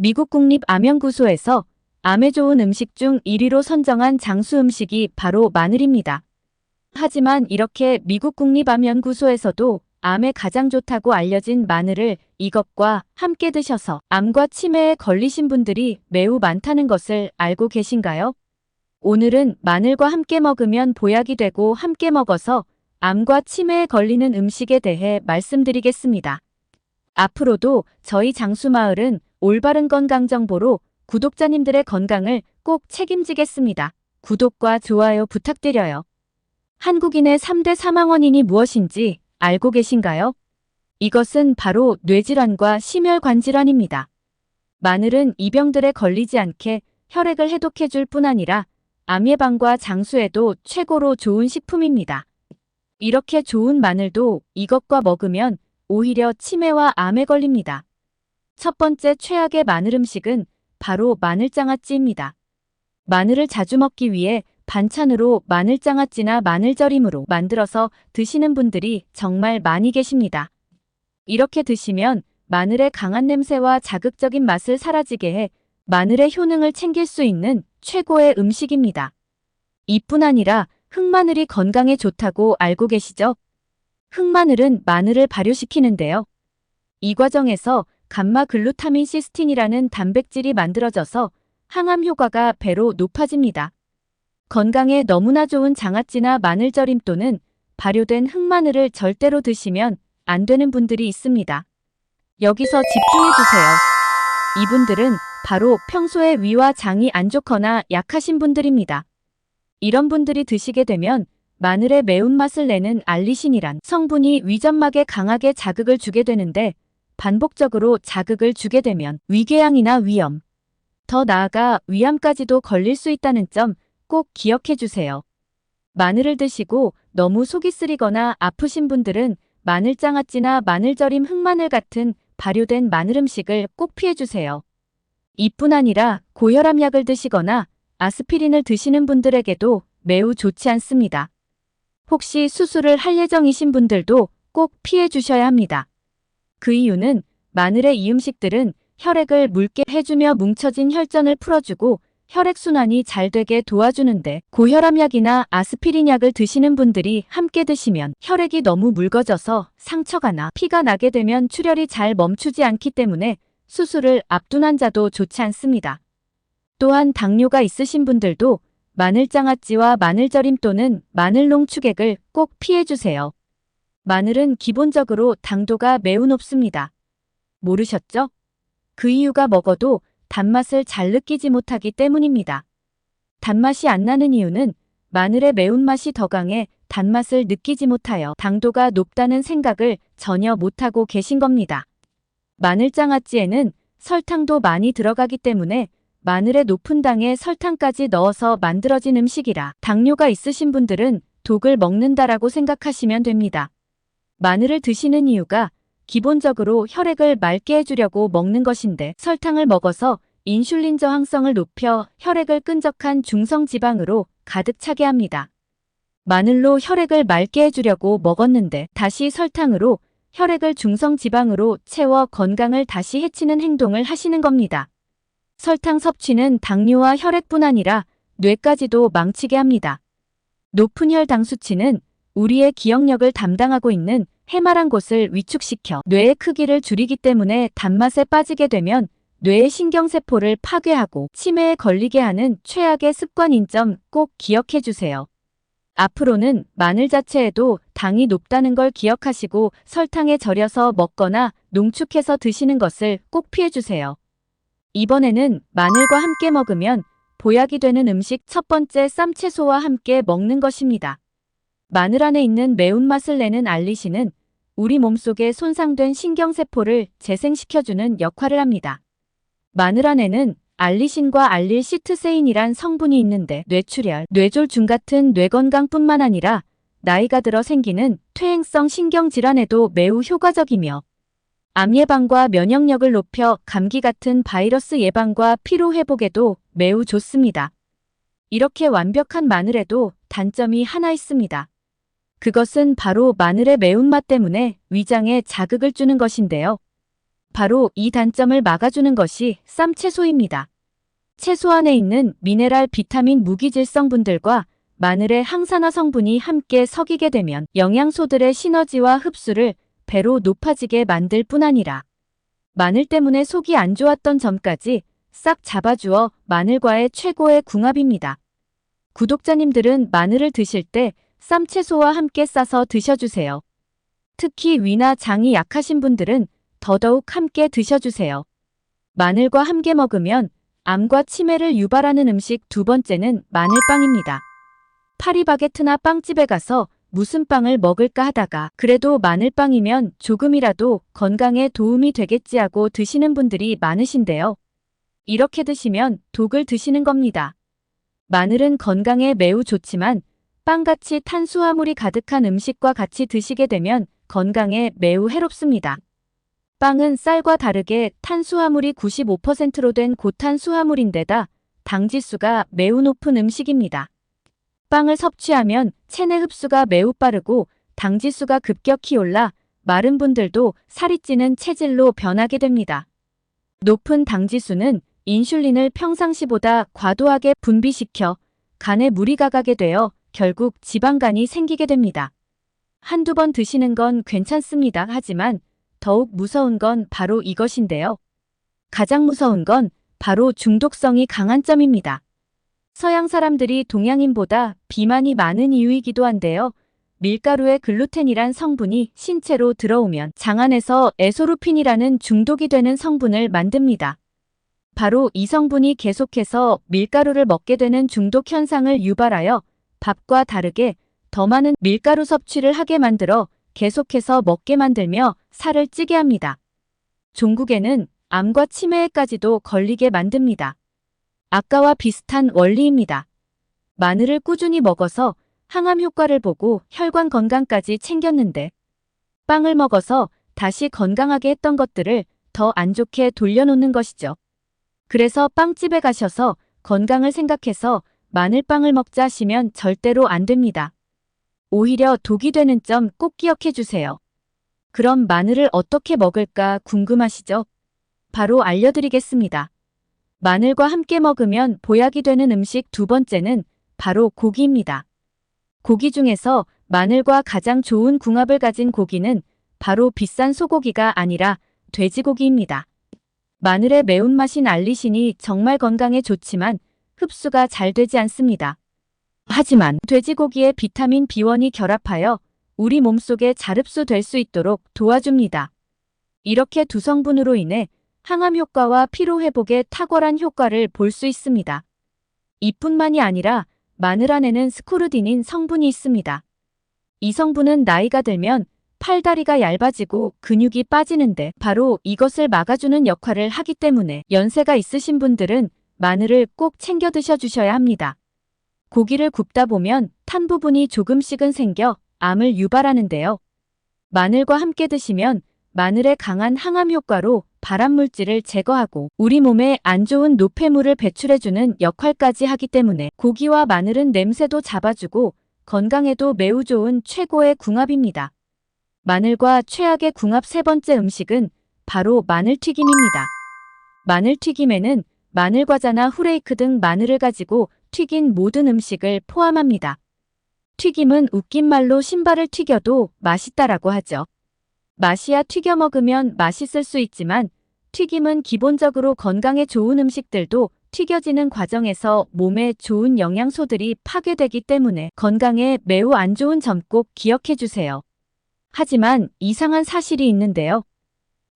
미국 국립암연구소에서 암에 좋은 음식 중 1위로 선정한 장수 음식이 바로 마늘입니다. 하지만 이렇게 미국 국립암연구소에서도 암에 가장 좋다고 알려진 마늘을 이것과 함께 드셔서 암과 치매에 걸리신 분들이 매우 많다는 것을 알고 계신가요? 오늘은 마늘과 함께 먹으면 보약이 되고 함께 먹어서 암과 치매에 걸리는 음식에 대해 말씀드리겠습니다. 앞으로도 저희 장수마을은 올바른 건강 정보로 구독자님들의 건강을 꼭 책임지겠습니다. 구독과 좋아요 부탁드려요. 한국인의 3대 사망 원인이 무엇인지 알고 계신가요? 이것은 바로 뇌질환과 심혈관질환입니다. 마늘은 이 병들에 걸리지 않게 혈액을 해독해줄 뿐 아니라 암 예방과 장수에도 최고로 좋은 식품입니다. 이렇게 좋은 마늘도 이것과 먹으면 오히려 치매와 암에 걸립니다. 첫 번째 최악의 마늘 음식은 바로 마늘장아찌입니다. 마늘을 자주 먹기 위해 반찬으로 마늘장아찌나 마늘절임으로 만들어서 드시는 분들이 정말 많이 계십니다. 이렇게 드시면 마늘의 강한 냄새와 자극적인 맛을 사라지게 해 마늘의 효능을 챙길 수 있는 최고의 음식입니다. 이뿐 아니라 흑마늘이 건강에 좋다고 알고 계시죠? 흑마늘은 마늘을 발효시키는데요. 이 과정에서 감마글루타민 시스틴이라는 단백질이 만들어져서 항암 효과가 배로 높아집니다. 건강에 너무나 좋은 장아찌나 마늘절임 또는 발효된 흑마늘을 절대로 드시면 안 되는 분들이 있습니다. 여기서 집중해주세요. 이분들은 바로 평소에 위와 장이 안 좋거나 약하신 분들입니다. 이런 분들이 드시게 되면 마늘의 매운맛을 내는 알리신이란 성분이 위점막에 강하게 자극을 주게 되는데 반복적으로 자극을 주게 되면 위궤양이나 위염, 더 나아가 위암까지도 걸릴 수 있다는 점 꼭 기억해 주세요. 마늘을 드시고 너무 속이 쓰리거나 아프신 분들은 마늘장아찌나 마늘절임 흑마늘 같은 발효된 마늘 음식을 꼭 피해 주세요. 이뿐 아니라 고혈압 약을 드시거나 아스피린을 드시는 분들에게도 매우 좋지 않습니다. 혹시 수술을 할 예정이신 분들도 꼭 피해 주셔야 합니다. 그 이유는 마늘의 이 음식들은 혈액을 묽게 해주며 뭉쳐진 혈전을 풀어주고 혈액순환이 잘 되게 도와주는데 고혈압약이나 아스피린 약을 드시는 분들이 함께 드시면 혈액이 너무 묽어져서 상처가 나 피가 나게 되면 출혈이 잘 멈추지 않기 때문에 수술을 앞둔 환자도 좋지 않습니다. 또한 당뇨가 있으신 분들도 마늘장아찌와 마늘절임 또는 마늘농축액을 꼭 피해주세요. 마늘은 기본적으로 당도가 매우 높습니다. 모르셨죠? 그 이유가 먹어도 단맛을 잘 느끼지 못하기 때문입니다. 단맛이 안 나는 이유는 마늘의 매운맛이 더 강해 단맛을 느끼지 못하여 당도가 높다는 생각을 전혀 못하고 계신 겁니다. 마늘장아찌에는 설탕도 많이 들어가기 때문에 마늘의 높은 당에 설탕까지 넣어서 만들어진 음식이라 당뇨가 있으신 분들은 독을 먹는다라고 생각하시면 됩니다. 마늘을 드시는 이유가 기본적으로 혈액을 맑게 해주려고 먹는 것인데 설탕을 먹어서 인슐린 저항성을 높여 혈액을 끈적한 중성지방으로 가득 차게 합니다. 마늘로 혈액을 맑게 해주려고 먹었는데 다시 설탕으로 혈액을 중성지방으로 채워 건강을 다시 해치는 행동을 하시는 겁니다. 설탕 섭취는 당뇨와 혈액뿐 아니라 뇌까지도 망치게 합니다. 높은 혈당 수치는 우리의 기억력을 담당하고 있는 해마란 곳을 위축시켜 뇌의 크기를 줄이기 때문에 단맛에 빠지게 되면 뇌의 신경세포를 파괴하고 치매에 걸리게 하는 최악의 습관인 점 꼭 기억해 주세요. 앞으로는 마늘 자체에도 당이 높다는 걸 기억하시고 설탕에 절여서 먹거나 농축해서 드시는 것을 꼭 피해 주세요. 이번에는 마늘과 함께 먹으면 보약이 되는 음식 첫 번째 쌈채소와 함께 먹는 것입니다. 마늘 안에 있는 매운맛을 내는 알리신은 우리 몸속에 손상된 신경세포를 재생시켜주는 역할을 합니다. 마늘 안에는 알리신과 알릴시트세인이란 성분이 있는데 뇌출혈, 뇌졸중 같은 뇌건강뿐만 아니라 나이가 들어 생기는 퇴행성 신경질환에도 매우 효과적이며 암 예방과 면역력을 높여 감기 같은 바이러스 예방과 피로회복에도 매우 좋습니다. 이렇게 완벽한 마늘에도 단점이 하나 있습니다. 그것은 바로 마늘의 매운맛 때문에 위장에 자극을 주는 것인데요. 바로 이 단점을 막아주는 것이 쌈채소입니다. 채소 안에 있는 미네랄, 비타민, 무기질 성분들과 마늘의 항산화 성분이 함께 섞이게 되면 영양소들의 시너지와 흡수를 배로 높아지게 만들 뿐 아니라 마늘 때문에 속이 안 좋았던 점까지 싹 잡아주어 마늘과의 최고의 궁합입니다. 구독자님들은 마늘을 드실 때 쌈채소와 함께 싸서 드셔주세요. 특히 위나 장이 약하신 분들은 더더욱 함께 드셔주세요. 마늘과 함께 먹으면 암과 치매를 유발하는 음식 두 번째는 마늘빵입니다. 파리바게트나 빵집에 가서 무슨 빵을 먹을까 하다가 그래도 마늘빵이면 조금이라도 건강에 도움이 되겠지 하고 드시는 분들이 많으신데요. 이렇게 드시면 독을 드시는 겁니다. 마늘은 건강에 매우 좋지만 빵같이 탄수화물이 가득한 음식과 같이 드시게 되면 건강에 매우 해롭습니다. 빵은 쌀과 다르게 탄수화물이 95%로 된 고탄수화물인데다 당지수가 매우 높은 음식입니다. 빵을 섭취하면 체내 흡수가 매우 빠르고 당지수가 급격히 올라 마른 분들도 살이 찌는 체질로 변하게 됩니다. 높은 당지수는 인슐린을 평상시보다 과도하게 분비시켜 간에 무리가 가게 되어 결국 지방간이 생기게 됩니다. 한두 번 드시는 건 괜찮습니다. 하지만 더욱 무서운 건 바로 이것인데요. 가장 무서운 건 바로 중독성이 강한 점입니다. 서양 사람들이 동양인보다 비만이 많은 이유이기도 한데요. 밀가루에 글루텐이란 성분이 신체로 들어오면 장 안에서 에소루핀이라는 중독이 되는 성분을 만듭니다. 바로 이 성분이 계속해서 밀가루를 먹게 되는 중독 현상을 유발하여 밥과 다르게 더 많은 밀가루 섭취를 하게 만들어 계속해서 먹게 만들며 살을 찌게 합니다. 종국에는 암과 치매에까지도 걸리게 만듭니다. 아까와 비슷한 원리입니다. 마늘을 꾸준히 먹어서 항암 효과를 보고 혈관 건강까지 챙겼는데 빵을 먹어서 다시 건강하게 했던 것들을 더 안 좋게 돌려놓는 것이죠. 그래서 빵집에 가셔서 건강을 생각해서 마늘빵을 먹자 하시면 절대로 안 됩니다. 오히려 독이 되는 점 꼭 기억해 주세요. 그럼 마늘을 어떻게 먹을까 궁금하시죠? 바로 알려드리겠습니다. 마늘과 함께 먹으면 보약이 되는 음식 두 번째는 바로 고기입니다. 고기 중에서 마늘과 가장 좋은 궁합을 가진 고기는 바로 비싼 소고기가 아니라 돼지고기입니다. 마늘의 매운맛이 날리시니 정말 건강에 좋지만 흡수가 잘 되지 않습니다. 하지만 돼지고기에 비타민 B1이 결합하여 우리 몸속에 잘 흡수될 수 있도록 도와줍니다. 이렇게 두 성분으로 인해 항암 효과와 피로 회복에 탁월한 효과를 볼 수 있습니다. 이뿐만이 아니라 마늘 안에는 스코르딘인 성분이 있습니다. 이 성분은 나이가 들면 팔다리가 얇아지고 근육이 빠지는데 바로 이것을 막아주는 역할을 하기 때문에 연세가 있으신 분들은 마늘을 꼭 챙겨 드셔주셔야 합니다. 고기를 굽다 보면 탄 부분이 조금씩은 생겨 암을 유발하는데요. 마늘과 함께 드시면 마늘의 강한 항암 효과로 발암물질을 제거하고 우리 몸에 안 좋은 노폐물을 배출해주는 역할까지 하기 때문에 고기와 마늘은 냄새도 잡아주고 건강에도 매우 좋은 최고의 궁합입니다. 마늘과 최악의 궁합 세 번째 음식은 바로 마늘튀김입니다. 마늘튀김에는 마늘과자나 후레이크 등 마늘을 가지고 튀긴 모든 음식을 포함합니다. 튀김은 웃긴 말로 신발을 튀겨도 맛있다라고 하죠. 맛이야 튀겨 먹으면 맛있을 수 있지만 튀김은 기본적으로 건강에 좋은 음식들도 튀겨지는 과정에서 몸에 좋은 영양소들이 파괴되기 때문에 건강에 매우 안 좋은 점 꼭 기억해 주세요. 하지만 이상한 사실이 있는데요.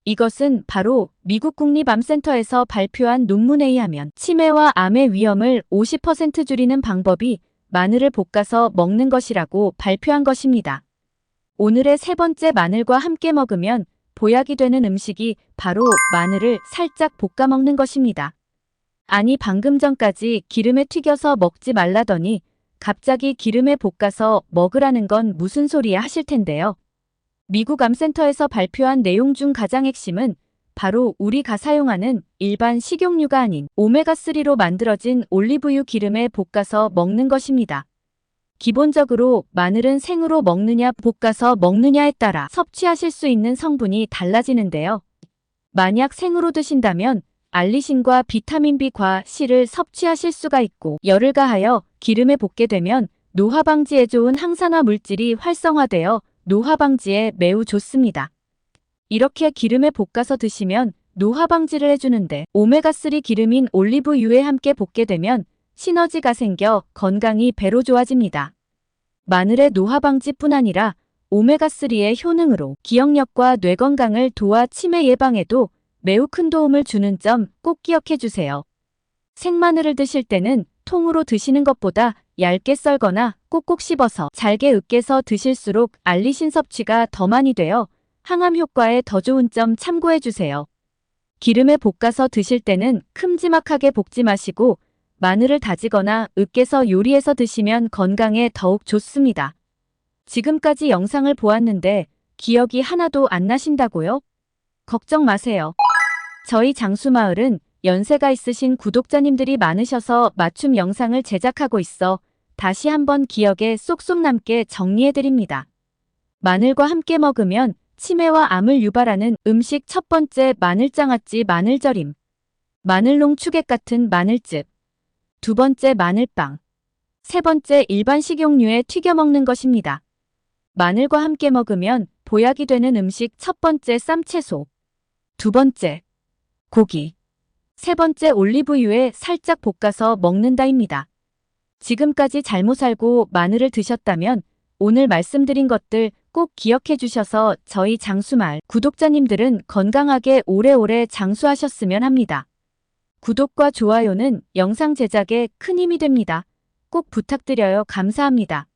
이것은 바로 미국 국립암센터에서 발표한 논문에 의하면 치매와 암의 위험을 50% 줄이는 방법이 마늘을 볶아서 먹는 것이라고 발표한 것입니다. 오늘의 세 번째 마늘과 함께 먹으면 보약이 되는 음식이 바로 마늘을 살짝 볶아 먹는 것입니다. 아니 방금 전까지 기름에 튀겨서 먹지 말라더니 갑자기 기름에 볶아서 먹으라는 건 무슨 소리야 하실 텐데요. 미국 암센터에서 발표한 내용 중 가장 핵심은 바로 우리가 사용하는 일반 식용유가 아닌 오메가3로 만들어진 올리브유 기름에 볶아서 먹는 것입니다. 기본적으로 마늘은 생으로 먹느냐 볶아서 먹느냐에 따라 섭취하실 수 있는 성분이 달라지는데요. 만약 생으로 드신다면 알리신과 비타민 B과 C를 섭취하실 수가 있고, 열을 가하여 기름에 볶게 되면 노화 방지에 좋은 항산화 물질이 활성화되어 노화 방지에 매우 좋습니다. 이렇게 기름에 볶아서 드시면 노화 방지를 해주는데, 오메가3 기름인 올리브유에 함께 볶게 되면 시너지가 생겨 건강이 배로 좋아집니다. 마늘의 노화 방지뿐 아니라 오메가3의 효능으로 기억력과 뇌 건강을 도와 치매 예방에도 매우 큰 도움을 주는 점 꼭 기억해 주세요. 생마늘을 드실 때는 통으로 드시는 것보다 얇게 썰거나 꼭꼭 씹어서 잘게 으깨서 드실수록 알리신 섭취가 더 많이 되어 항암 효과에 더 좋은 점 참고해 주세요. 기름에 볶아서 드실 때는 큼지막하게 볶지 마시고 마늘을 다지거나 으깨서 요리해서 드시면 건강에 더욱 좋습니다. 지금까지 영상을 보았는데 기억이 하나도 안 나신다고요? 걱정 마세요. 저희 장수마을은 연세가 있으신 구독자님들이 많으셔서 맞춤 영상을 제작하고 있어 다시 한번 기억에 쏙쏙 남게 정리해드립니다. 마늘과 함께 먹으면 치매와 암을 유발하는 음식. 첫 번째, 마늘장아찌 마늘절임. 마늘롱 추객 같은 마늘즙. 두 번째, 마늘빵. 세 번째, 일반 식용유에 튀겨 먹는 것입니다. 마늘과 함께 먹으면 보약이 되는 음식. 첫 번째, 쌈채소. 두 번째, 고기. 세 번째, 올리브유에 살짝 볶아서 먹는다입니다. 지금까지 잘못 살고 마늘을 드셨다면 오늘 말씀드린 것들 꼭 기억해 주셔서 저희 장수마을 구독자님들은 건강하게 오래오래 장수하셨으면 합니다. 구독과 좋아요는 영상 제작에 큰 힘이 됩니다. 꼭 부탁드려요. 감사합니다.